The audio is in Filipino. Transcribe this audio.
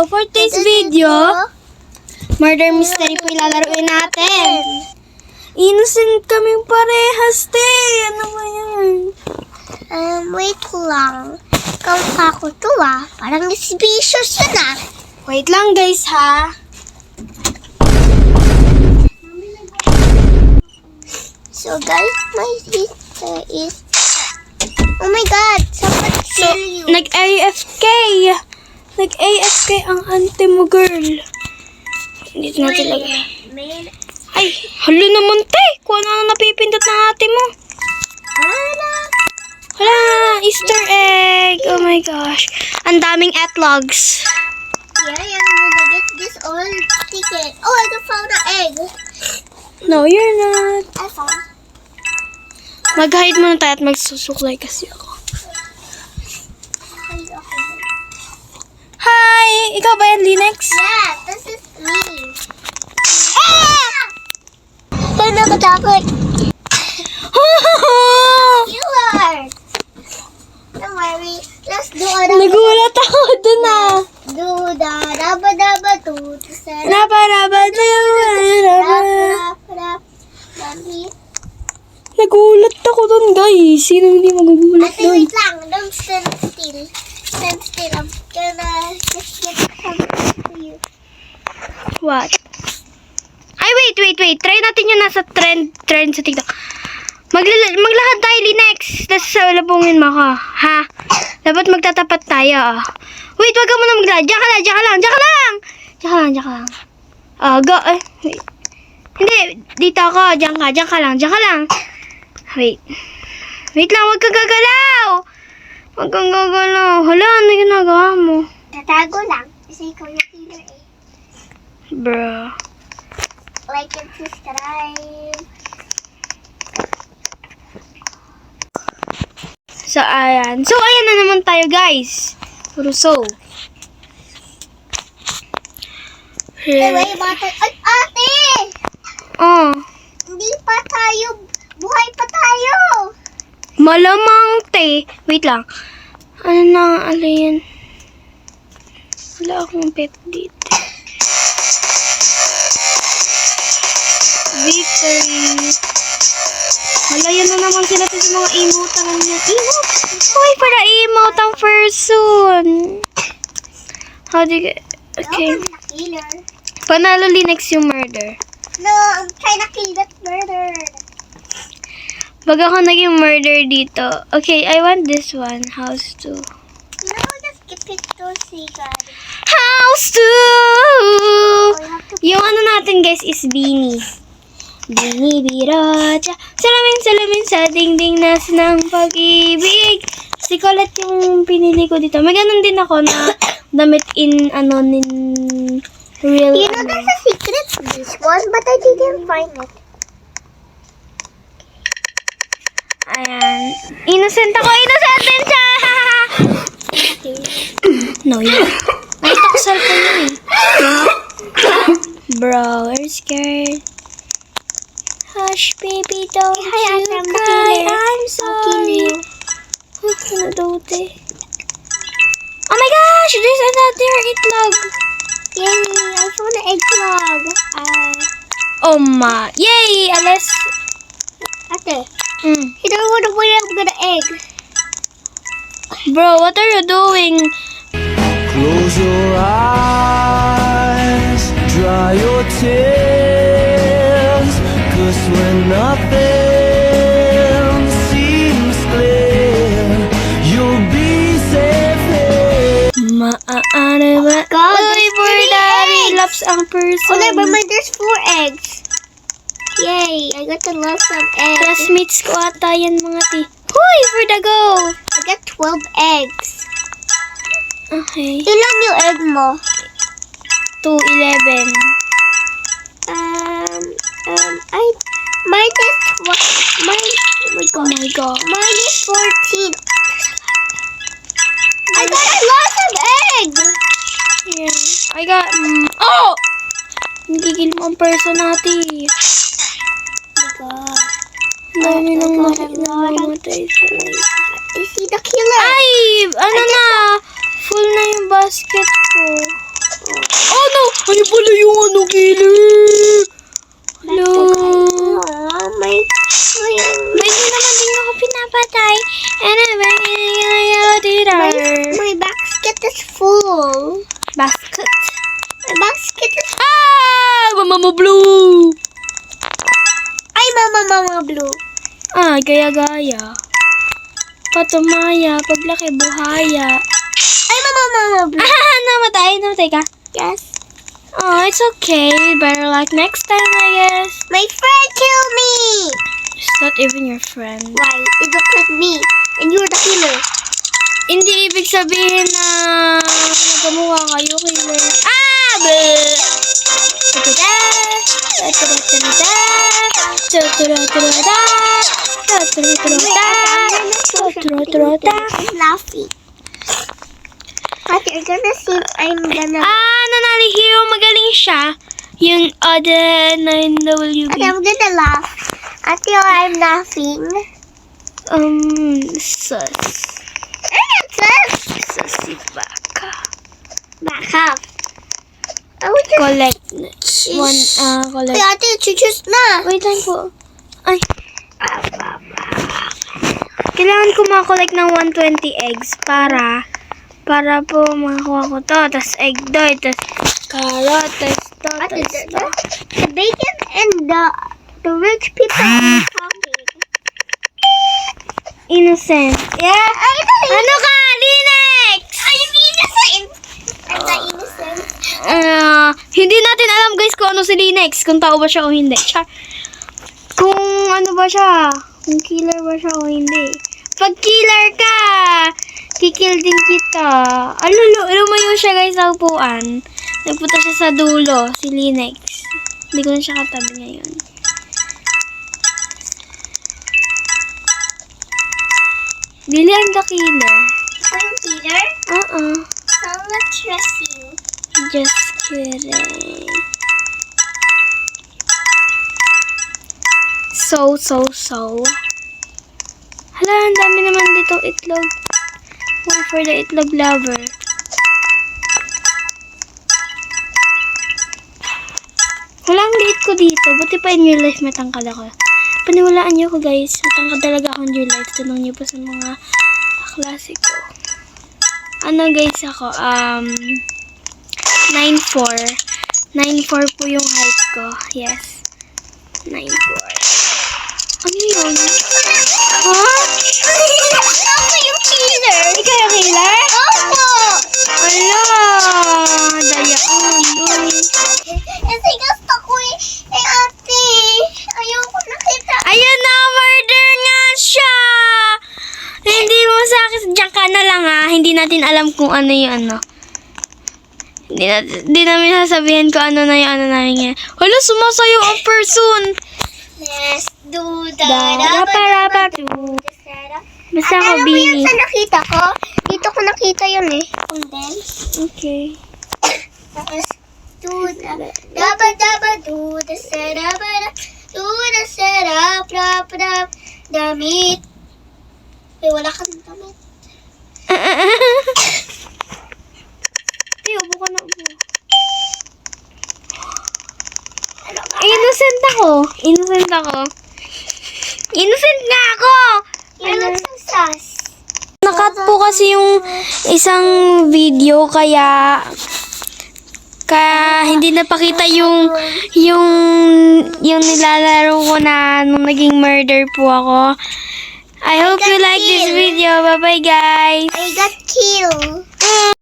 So, for today's video, murder mystery po ilalaruin natin. Innocent kaming parehas, te. Ano ba yan? Wait lang. Kamukha ko to Parang suspicious yun Wait lang guys, ha? So guys, my sister is... Oh my God! Someone kill you. Nag-AFK. Nag-AFK ang ante mo, girl. Dito natin lagay. Ay, halo naman, te. Kung ano napipindot ng ate mo. Hala, Easter egg. Oh my gosh. Ang daming etlogs. Yeah, I'm gonna get this old ticket. Oh, I just found an egg. No, you're not. I found. Mag-hide muna tayo at magsusuklay kasi ako. Hi! Ikaw ba yan, Linux? Yeah, this is me. Don't nakatakot. Killer! Don't worry. Let's do it. Nagulat ako dun Do the raba-daba-do. Nagulat ako dun, guys. Sino hindi magugulat Ate, dun? wait lang. Don't stand still. Stand still. I'm gonna just get something for you. What? Ay, wait. Try natin yung nasa trend sa TikTok. Maglakad tayo, Linux. Tapos labungin mo ako. Ha? Dapat magtatapat tayo. Wait, wag ka muna maglakad. Diyan ka lang. Go. Wait. Hindi, dito ako. Diyan ka lang. Wait. Wait lang, wag kang gagalaw. Hala, ano ginagawa mo? Tatago lang. Kasi ikaw yung killer Bro. Like and subscribe. So, ayan. So, ayan na naman tayo, guys. Russo. Wait, bata. Ay, ate! Oh. Hindi pa tayo. Buhay pa tayo. Malamang, te. Wait lang. Ano yan? Wala akong pet dito. Victory. Malayan na naman sila sa mga emote ang niya. Emote? Uy, para emote ang person. How do you get... Okay. No, I'm the killer. Panalo Linux yung murder. No, I'm trying to kill that murder. Baga ako naging murder dito. Okay, I want this one. House 2. No, just keep it to secret. House 2! Yung ano natin guys is Beanie. Beanie Biracha. Salamin sa dingding nas ng pag-ibig. Si Colette yung pinili ko dito. May ganun din ako na damit in real. You know there's a secret to this one, but I didn't find it. Ayan. Innocent ako. Innocent din siya! No, yun. Nakita ko cellphone yun eh. Bro, we're scared. Hush, baby, don't you cry. I'm sorry. Uy, ano daw, te? Oh my gosh! There's another itlog. Yay, I found an eggnog. Oh my. Yay! Alas. Ate, you don't want to wait up with the egg. Bro, what are you doing? Close your eyes, dry your tears, 'cause when nothing seems clear, you'll be safe here. Maaari ba? God, Uy, there's for three daddy eggs. loves ang person. Oh, never mind, there's 4 eggs. Yay, I got to love some eggs. Classmates ko ata yan mga ti. Huy, for the go! I got 12 eggs. Okay. Ilan yung egg mo? 2:11. Mine is mine. Oh my god. Mine is 14. I got a lot of egg. Yeah. I got... oh! Nagigil mo ang person natin. Oh my god. Dami nang mamatay sa life. I see the killer. Ay! Ano na? Full na yung basket ko. Ano pala yung ano, killer? Hello? Oh, may Hindi naman din ako pinapatay. my basket is full. Basket. My basket is Mama Blue! Ay, mama blue. Gaya-gaya. Patumaya, paglaki buhaya. Ay, mama blue. Namatay ka? Yes. Oh, it's okay. Better luck next time, I guess. My friend killed me. It's not even your friend. Why? It looks like me. And you're the killer. Hindi ibig sabihin na magkamukha kayo, killer. Bleh! Ta-ta-da! Ta-ta-da-ta-da-da! Ta-ta-da-ta-da-da! Ta-ta-da-ta-da-da! Ta-ta-da-ta-da-da! I'm laughing. But you're gonna see I'm gonna... Nanali Hero, magaling siya. Yung other 9WB. But I'm gonna laugh until I'm laughing. Sus. Susi baka. Back up. I would just... Collect. Collect. Ay, ate, choose na. Wait lang po. Ay. Kailangan ko makakollect ng 120 eggs para po makakuha ko to. Tapos egg doy. Tapos carrot. Tapos to. Ate, Tapos to. the bacon and the rich people are talking. Innocent. Yeah. Ano ka? Linex! I'm innocent. I'm not innocent. Hindi natin alam guys kung ano si Linex. Kung tao ba siya o hindi. Kung ano ba siya. Kung killer ba siya o hindi. Pag killer ka, kikill din kita. Lumayo siya guys sa upuan. Nagpunta siya sa dulo, si Linex. Hindi ko na siya katabi ngayon. Lily, I'm the killer. I'm killer. I'll not trust you. Just kidding. So. Hala, ang dami naman dito itlog. One for the itlog lover. Wala ang liit ko dito. Buti pa in real life matangkad ako. Paniwalaan niyo ko guys. Matangkad talaga ako in real life. Tanong niyo pa sa mga klase ko. Ano guys ako? 9'4". 9'4 po yung height ko. Yes. 9'4". Ano yun? Ha? Ako yung killer. Ikaw yung killer? Opo. Ala! Dayaan. Kasi gusto ko ate. Ayoko nakita. Ayan na! Murder nga siya! Hindi mo sa akin. Diyan ka na lang ha. Hindi natin alam kung ano yung ano. Hindi namin sasabihin kung ano na yung ano namin ngayon. Hala, sumasayo ang person! Let's do the Daraparapato. Basta ako, Alam mo Bini. yun sa nakita ko? Dito ko nakita yun eh. Condense. Okay. Tapos, do the daba do the setup, do the setup, damit. Ay, wala kang damit. Ay, ubo ka na, ubo. Innocent ako. Innocent nga ako! You look so sus. Nakat po kasi yung isang video kaya hindi napakita yung nilalaro ko na nung naging murder po ako. I hope you like this video. Bye bye guys. I got killed.